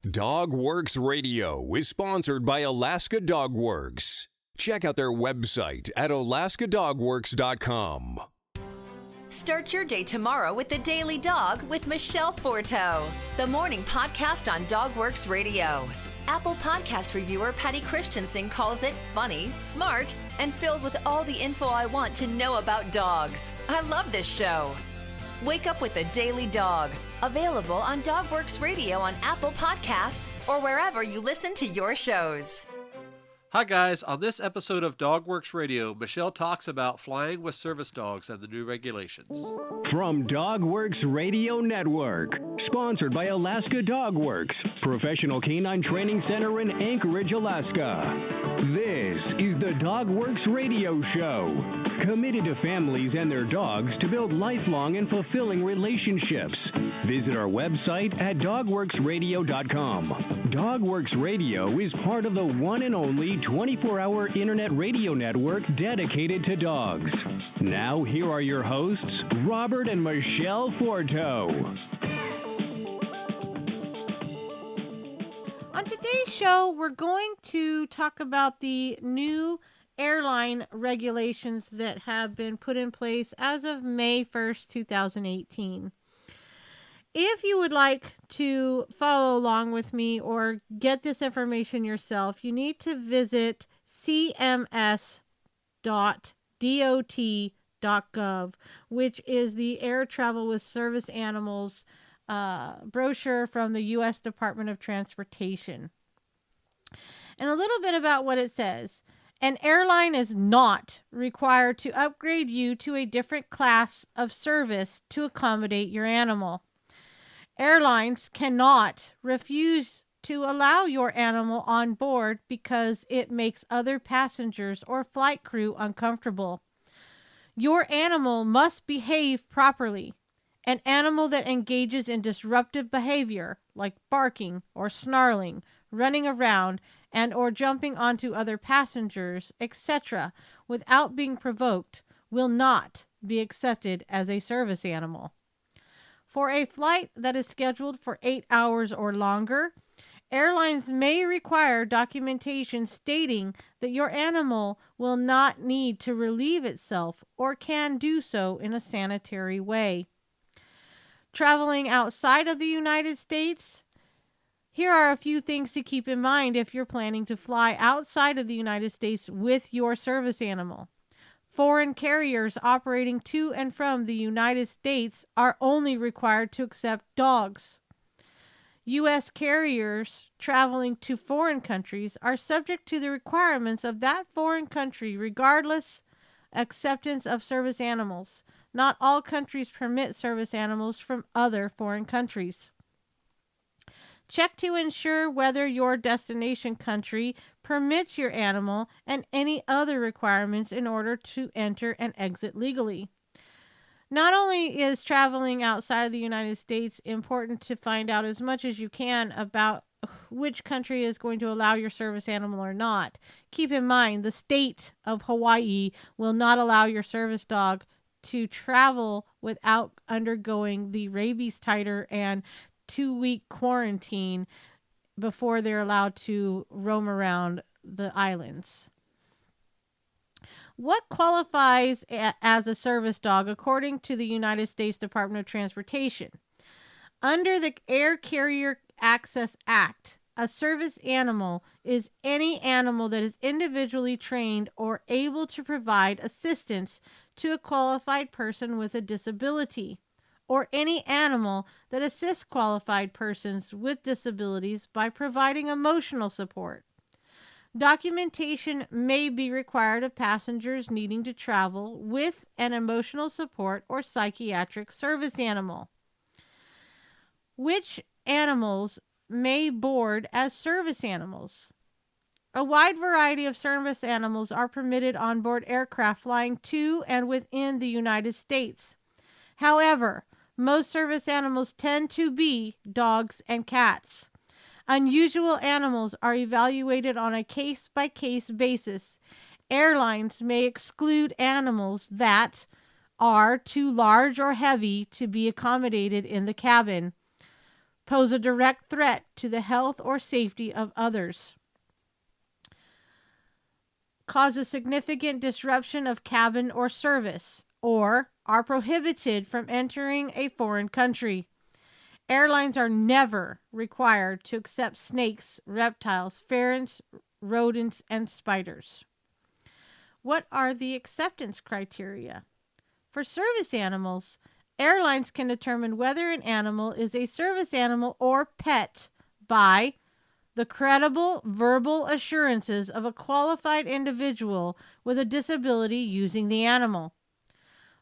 DogWorks Radio is sponsored by Alaska Dog Works. Check out their website at alaskadogworks.com. Start your day tomorrow with The Daily Dog with Michele Forto, the morning podcast on DogWorks Radio. Apple Podcast reviewer Patty Christensen calls it funny, smart, and filled with all the info I want to know about dogs. I love this show. Wake up with The Daily Dog. Available on DogWorks Radio on Apple Podcasts or wherever you listen to your shows. Hi guys, on this episode of DogWorks Radio, Michele talks about flying with service dogs and the new regulations. From DogWorks Radio Network, sponsored by Alaska Dog Works, professional canine training center in Anchorage, Alaska. This is the DogWorks Radio Show, committed to families and their dogs to build lifelong and fulfilling relationships. Visit our website at dogworksradio.com. DogWorks Radio is part of the one and only 24-hour internet radio network dedicated to dogs. Now, here are your hosts, Robert and Michele Forto. On today's show, we're going to talk about the new airline regulations that have been put in place as of May 1st, 2018. If you would like to follow along with me or get this information yourself, you need to visit cms.dot.gov, which is the Air Travel with Service Animals brochure from the U.S. Department of Transportation. And a little bit about what it says. An airline is not required to upgrade you to a different class of service to accommodate your animal. Airlines cannot refuse to allow your animal on board because it makes other passengers or flight crew uncomfortable. Your animal must behave properly. An animal that engages in disruptive behavior, like barking or snarling, running around, and or jumping onto other passengers, etc., without being provoked, will not be accepted as a service animal. For a flight that is scheduled for 8 hours or longer, airlines may require documentation stating that your animal will not need to relieve itself or can do so in a sanitary way. Traveling outside of the United States, here are a few things to keep in mind if you're planning to fly outside of the United States with your service animal. Foreign carriers operating to and from the United States are only required to accept dogs. U.S. carriers traveling to foreign countries are subject to the requirements of that foreign country regardless acceptance of service animals. Not all countries permit service animals from other foreign countries. Check to ensure whether your destination country permits your animal and any other requirements in order to enter and exit legally. Not only is traveling outside of the United States important to find out as much as you can about which country is going to allow your service animal or not, keep in mind the state of Hawaii will not allow your service dog to travel without undergoing the rabies titer and 2-week quarantine before they're allowed to roam around the islands. What qualifies as a service dog according to the United States Department of Transportation? Under the Air Carrier Access Act, a service animal is any animal that is individually trained or able to provide assistance to a qualified person with a disability, or any animal that assists qualified persons with disabilities by providing emotional support. Documentation may be required of passengers needing to travel with an emotional support or psychiatric service animal. Which animals may board as service animals? A wide variety of service animals are permitted on board aircraft flying to and within the United States. However, most service animals tend to be dogs and cats. Unusual animals are evaluated on a case-by-case basis. Airlines may exclude animals that are too large or heavy to be accommodated in the cabin. pose a direct threat to the health or safety of others, cause a significant disruption of cabin or service, or are prohibited from entering a foreign country. Airlines are never required to accept snakes, reptiles, ferrets, rodents, and spiders. What are the acceptance criteria? For service animals, airlines can determine whether an animal is a service animal or pet by the credible verbal assurances of a qualified individual with a disability using the animal,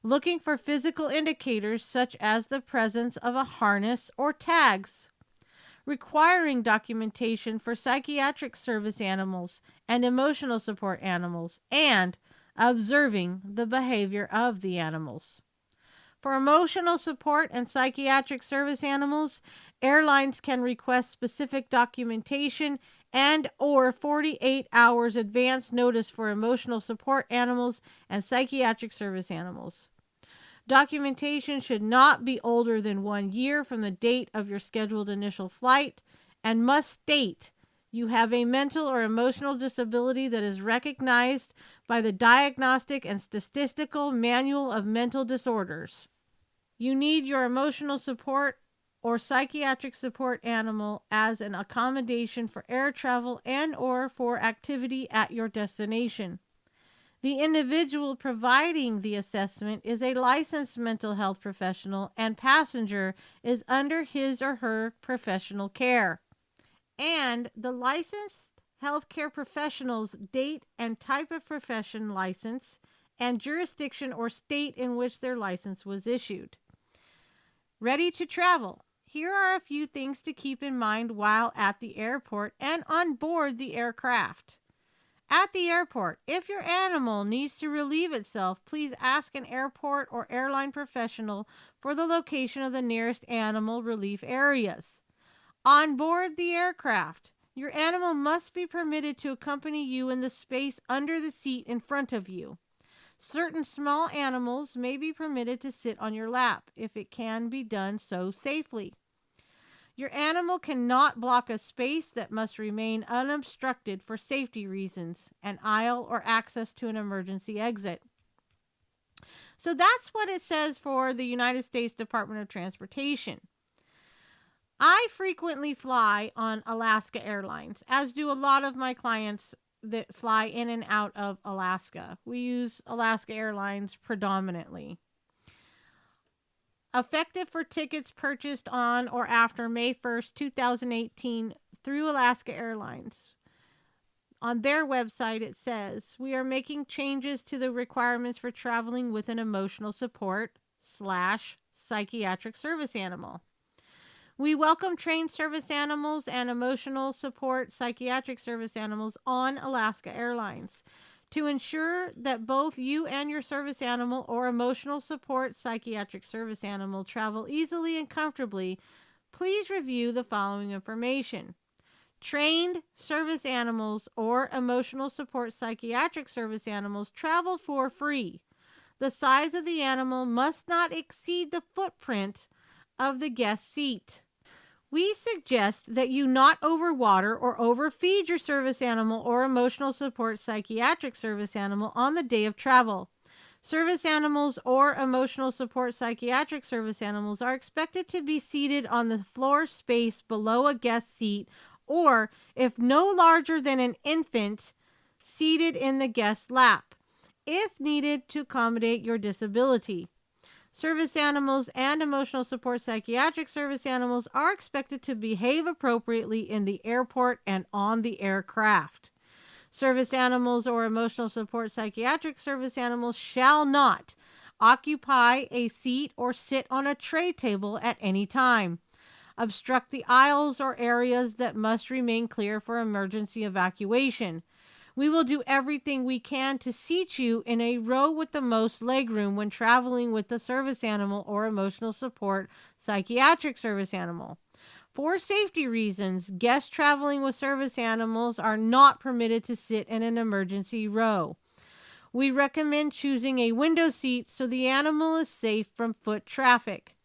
looking for physical indicators such as the presence of a harness or tags, requiring documentation for psychiatric service animals and emotional support animals, and observing the behavior of the animals. For emotional support and psychiatric service animals, airlines can request specific documentation and or 48 hours advance notice for emotional support animals and psychiatric service animals. Documentation should not be older than 1 year from the date of your scheduled initial flight and must state you have a mental or emotional disability that is recognized by the Diagnostic and Statistical Manual of Mental Disorders. You need your emotional support or psychiatric support animal as an accommodation for air travel and or for activity at your destination. The individual providing the assessment is a licensed mental health professional and passenger is under his or her professional care. And the licensed healthcare professional's date and type of profession license and jurisdiction or state in which their license was issued. Ready to travel. Here are a few things to keep in mind while at the airport and on board the aircraft. At the airport, if your animal needs to relieve itself, please ask an airport or airline professional for the location of the nearest animal relief areas. On board the aircraft, your animal must be permitted to accompany you in the space under the seat in front of you. Certain small animals may be permitted to sit on your lap if it can be done so safely. Your animal cannot block a space that must remain unobstructed for safety reasons, an aisle or access to an emergency exit. So that's what it says for the United States Department of Transportation. I frequently fly on Alaska Airlines, as do a lot of my clients that fly in and out of Alaska. We use Alaska Airlines predominantly. Effective for tickets purchased on or after May 1st, 2018 through Alaska Airlines. On their website it says, we are making changes to the requirements for traveling with an emotional support / psychiatric service animal. We welcome trained service animals and emotional support psychiatric service animals on Alaska Airlines. To ensure that both you and your service animal or emotional support psychiatric service animal travel easily and comfortably, please review the following information. Trained service animals or emotional support psychiatric service animals travel for free. The size of the animal must not exceed the footprint of the guest seat. We suggest that you not overwater or overfeed your service animal or emotional support psychiatric service animal on the day of travel. Service animals or emotional support psychiatric service animals are expected to be seated on the floor space below a guest seat or, if no larger than an infant, seated in the guest's lap, if needed to accommodate your disability. Service animals and emotional support psychiatric service animals are expected to behave appropriately in the airport and on the aircraft. Service animals or emotional support psychiatric service animals shall not occupy a seat or sit on a tray table at any time, obstruct the aisles or areas that must remain clear for emergency evacuation. We will do everything we can to seat you in a row with the most legroom when traveling with the service animal or emotional support psychiatric service animal. For safety reasons, guests traveling with service animals are not permitted to sit in an emergency row. We recommend choosing a window seat so the animal is safe from foot traffic.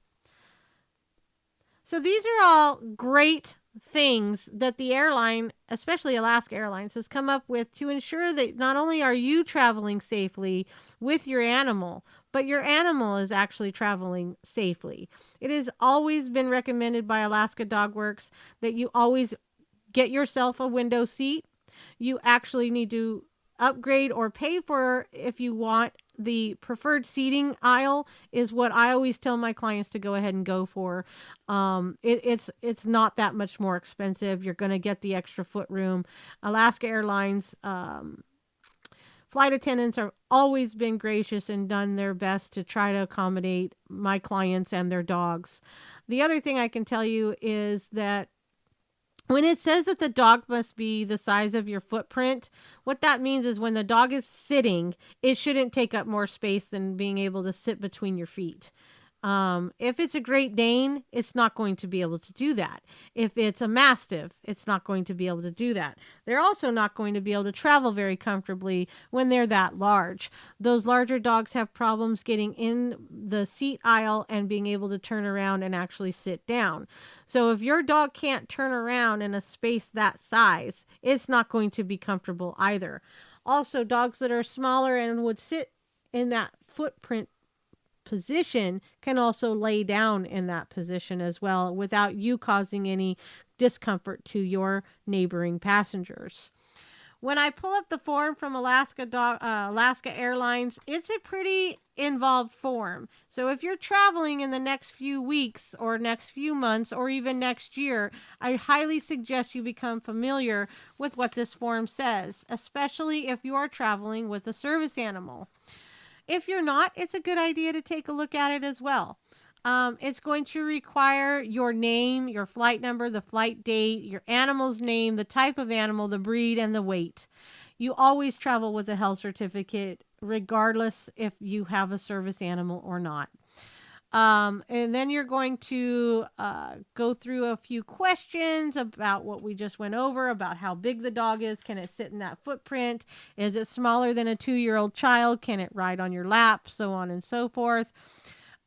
So these are all great things that the airline, especially Alaska Airlines, has come up with to ensure that not only are you traveling safely with your animal, but your animal is actually traveling safely. It has always been recommended by Alaska Dog Works that you always get yourself a window seat. You actually need to upgrade or pay for, if you want, the preferred seating aisle is what I always tell my clients to go ahead and go for. It's not that much more expensive. You're going to get the extra foot room. Alaska Airlines flight attendants have always been gracious and done their best to try to accommodate my clients and their dogs. The other thing I can tell you is that when it says that the dog must be the size of your footprint, what that means is when the dog is sitting, it shouldn't take up more space than being able to sit between your feet. If it's a Great Dane, it's not going to be able to do that. If it's a Mastiff, it's not going to be able to do that. They're also not going to be able to travel very comfortably when they're that large. Those larger dogs have problems getting in the seat aisle and being able to turn around and actually sit down. So if your dog can't turn around in a space that size, it's not going to be comfortable either. Also, dogs that are smaller and would sit in that footprint position can also lay down in that position as well without you causing any discomfort to your neighboring passengers. When I pull up the form from Alaska Airlines, it's a pretty involved form. So if you're traveling in the next few weeks or next few months or even next year, I highly suggest you become familiar with what this form says, especially if you are traveling with a service animal. If you're not, it's a good idea to take a look at it as well. It's going to require your name, your flight number, the flight date, your animal's name, the type of animal, the breed, and the weight. You always travel with a health certificate, regardless if you have a service animal or not. And then you're going to go through a few questions about what we just went over, about how big the dog is. Can it sit in that footprint? Is it smaller than a 2-year-old child? Can it ride on your lap? So on and so forth.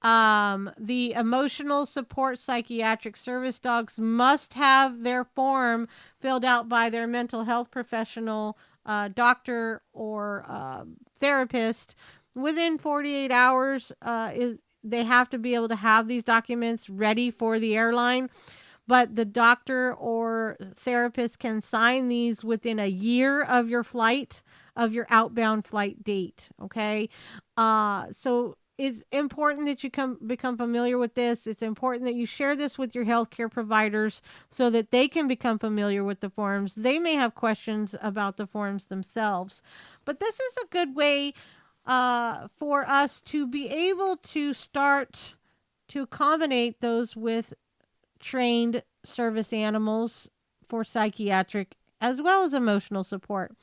The emotional support psychiatric service dogs must have their form filled out by their mental health professional, doctor or therapist within 48 hours. They have to be able to have these documents ready for the airline, but the doctor or therapist can sign these within a year of your flight, of your outbound flight date. Okay. So it's important that you become familiar with this. It's important that you share this with your healthcare providers so that they can become familiar with the forms. They may have questions about the forms themselves, but this is a good way for us to be able to start to accommodate those with trained service animals for psychiatric as well as emotional support.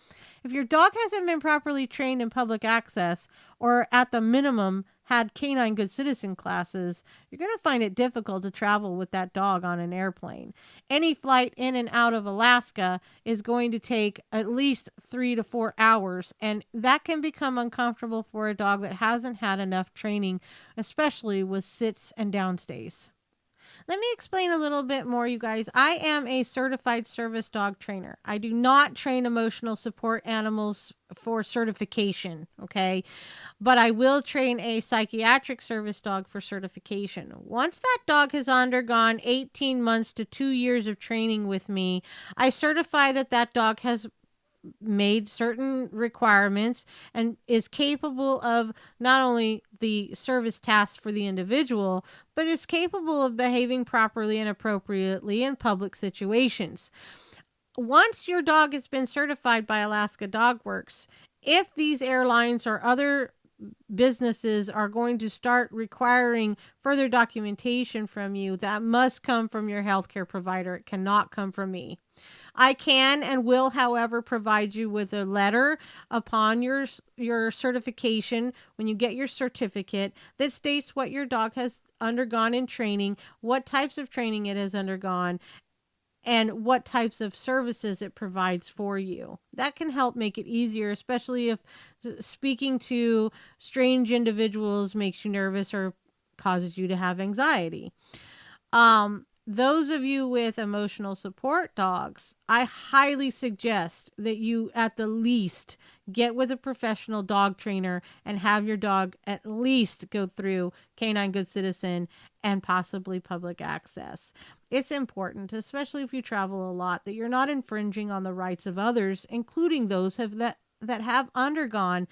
If your dog hasn't been properly trained in public access or at the minimum had canine good citizen classes, you're going to find it difficult to travel with that dog on an airplane. Any flight in and out of Alaska is going to take at least 3 to 4 hours, and that can become uncomfortable for a dog that hasn't had enough training, especially with sits and downstays. Let me explain a little bit more, you guys. I am a certified service dog trainer. I do not train emotional support animals for certification, okay? But I will train a psychiatric service dog for certification. Once that dog has undergone 18 months to 2 years of training with me, I certify that that dog has made certain requirements and is capable of not only the service tasks for the individual, but is capable of behaving properly and appropriately in public situations. Once your dog has been certified by Alaska Dog Works, if these airlines or other businesses are going to start requiring further documentation from you, that must come from your healthcare provider. It cannot come from me. I can and will, however, provide you with a letter upon your certification when you get your certificate that states what your dog has undergone in training, what types of training it has undergone, and what types of services it provides for you. That can help make it easier, especially if speaking to strange individuals makes you nervous or causes you to have anxiety. those of you with emotional support dogs, I highly suggest that you at the least get with a professional dog trainer and have your dog at least go through Canine Good Citizen and possibly public access. It's important, especially if you travel a lot, that you're not infringing on the rights of others, including those that have undergone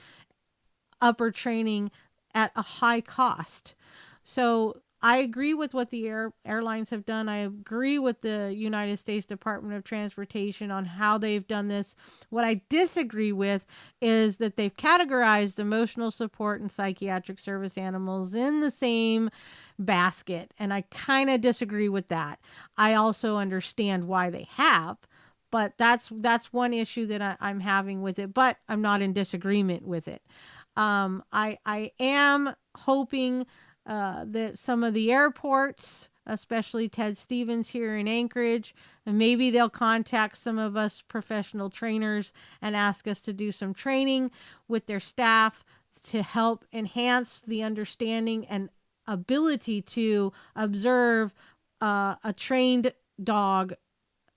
upper training at a high cost. So I agree with what the airlines have done. I agree with the United States Department of Transportation on how they've done this. What I disagree with is that they've categorized emotional support and psychiatric service animals in the same basket. And I kind of disagree with that. I also understand why they have, but that's one issue that I'm having with it, but I'm not in disagreement with it. I am hoping that some of the airports, especially Ted Stevens here in Anchorage, and maybe they'll contact some of us professional trainers and ask us to do some training with their staff to help enhance the understanding and ability to observe a trained dog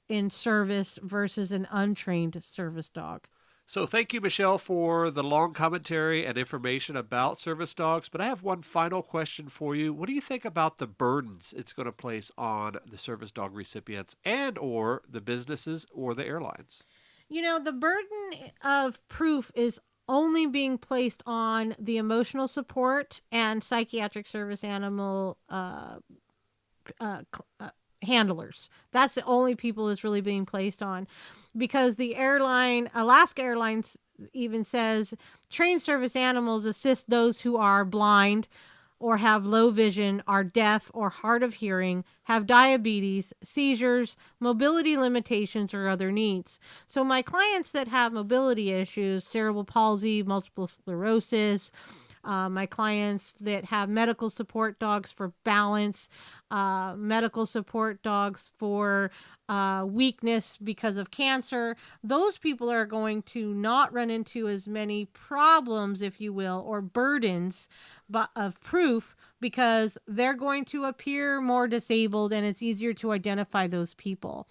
in service versus an untrained service dog. So thank you, Michele, for the long commentary and information about service dogs. But I have one final question for you. What do you think about the burdens it's going to place on the service dog recipients and or the businesses or the airlines? You know, the burden of proof is only being placed on the emotional support and psychiatric service animal handlers. That's the only people it's really being placed on, because the airline, Alaska Airlines, even says trained service animals assist those who are blind or have low vision, are deaf or hard of hearing, have diabetes, seizures, mobility limitations, or other needs. So my clients that have mobility issues, cerebral palsy, multiple sclerosis, my clients that have medical support dogs for balance, medical support dogs for weakness because of cancer, those people are going to not run into as many problems, if you will, or burdens of proof, because they're going to appear more disabled and it's easier to identify those people.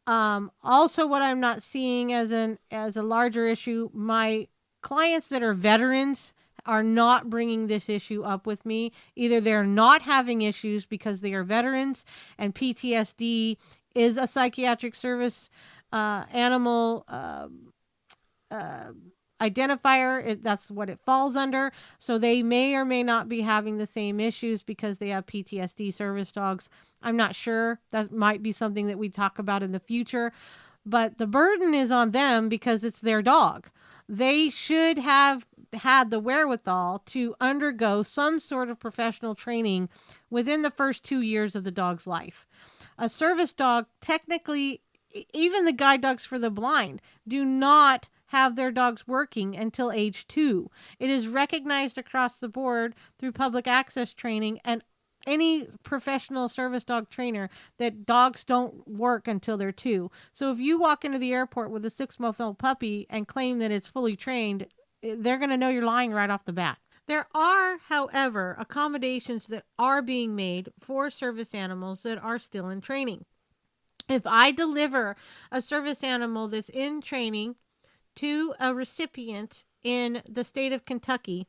Also, what I'm not seeing as a larger issue, my clients that are veterans are not bringing this issue up with me. Either they're not having issues because they are veterans and PTSD is a psychiatric service animal identifier. That's what it falls under. So they may or may not be having the same issues because they have PTSD service dogs. I'm not sure. That might be something that we talk about in the future. But the burden is on them because it's their dog. They should have had the wherewithal to undergo some sort of professional training within the first 2 years of the dog's life. A service dog, technically, even the guide dogs for the blind, do not have their dogs working until age 2. It is recognized across the board through public access training and any professional service dog trainer that dogs don't work until they're 2. So if you walk into the airport with a 6-month-old puppy and claim that it's fully trained, they're going to know you're lying right off the bat. There are, however, accommodations that are being made for service animals that are still in training. If I deliver a service animal that's in training to a recipient in the state of Kentucky,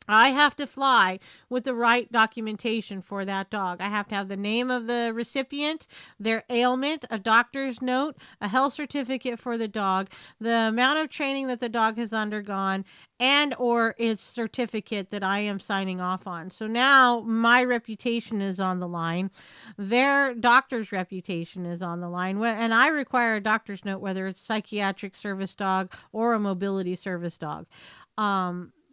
I have to fly with the right documentation for that dog. I have to have the name of the recipient, their ailment, a doctor's note, a health certificate for the dog, the amount of training that the dog has undergone, and or its certificate that I am signing off on. So now my reputation is on the line. Their doctor's reputation is on the line. And I require a doctor's note, whether it's psychiatric service dog or a mobility service dog.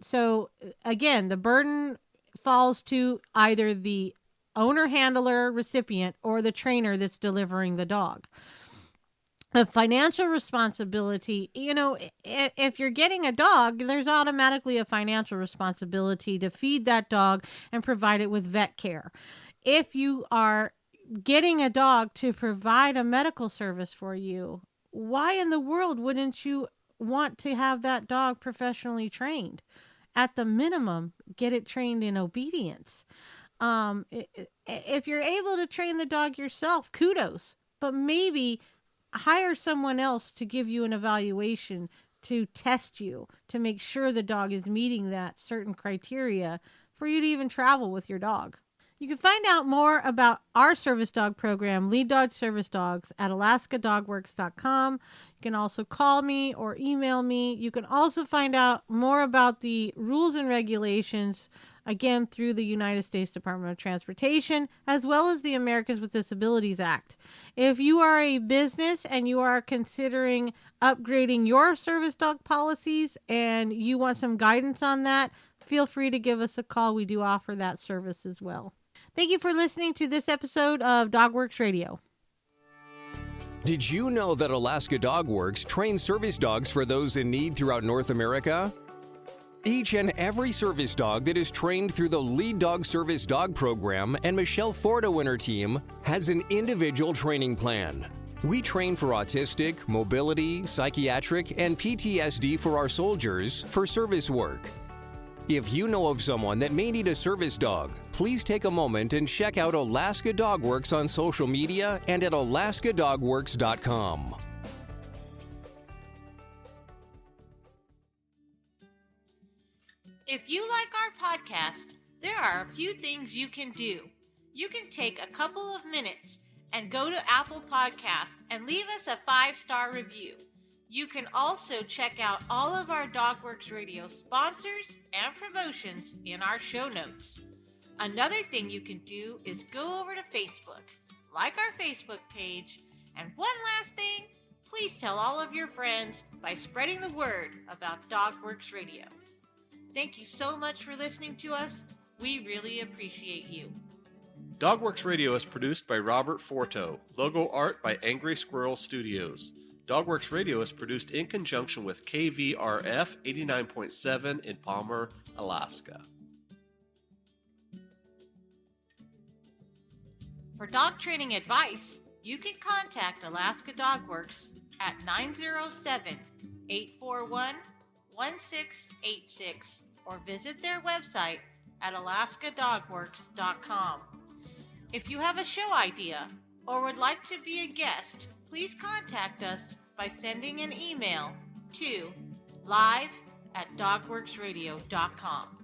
So again, the burden falls to either the owner, handler, recipient, or the trainer that's delivering the dog. The financial responsibility, if you're getting a dog, there's automatically a financial responsibility to feed that dog and provide it with vet care. If you are getting a dog to provide a medical service for you, why in the world wouldn't you want to have that dog professionally trained? At the minimum, get it trained in obedience. If you're able to train the dog yourself, kudos. But maybe hire someone else to give you an evaluation, to test you, to make sure the dog is meeting that certain criteria for you to even travel with your dog. You can find out more about our service dog program, Lead Dog Service Dogs, at alaskadogworks.com. You can also call me or email me. You can also find out more about the rules and regulations, again, through the United States Department of Transportation, as well as the Americans with Disabilities Act. If you are a business and you are considering upgrading your service dog policies and you want some guidance on that, feel free to give us a call. We do offer that service as well. Thank you for listening to this episode of DogWorks Radio. Did you know that Alaska Dog Works trains service dogs for those in need throughout North America? Each and every service dog that is trained through the Lead Dog Service Dog program and Michele Forto and her team has an individual training plan. We train for autistic, mobility, psychiatric, and PTSD for our soldiers for service work. If you know of someone that may need a service dog, please take a moment and check out Alaska Dog Works on social media and at alaskadogworks.com. If you like our podcast, there are a few things you can do. You can take a couple of minutes and go to Apple Podcasts and leave us a 5-star review. You can also check out all of our DogWorks Radio sponsors and promotions in our show notes. Another thing you can do is go over to Facebook, like our Facebook page, and one last thing, please tell all of your friends by spreading the word about DogWorks Radio. Thank you so much for listening to us. We really appreciate you. DogWorks Radio is produced by Robert Forto. Logo art by Angry Squirrel Studios. DogWorks Radio is produced in conjunction with KVRF 89.7 in Palmer, Alaska. For dog training advice, you can contact Alaska Dog Works at 907-841-1686 or visit their website at alaskadogworks.com. If you have a show idea or would like to be a guest, please contact us by sending an email to live@dogworksradio.com.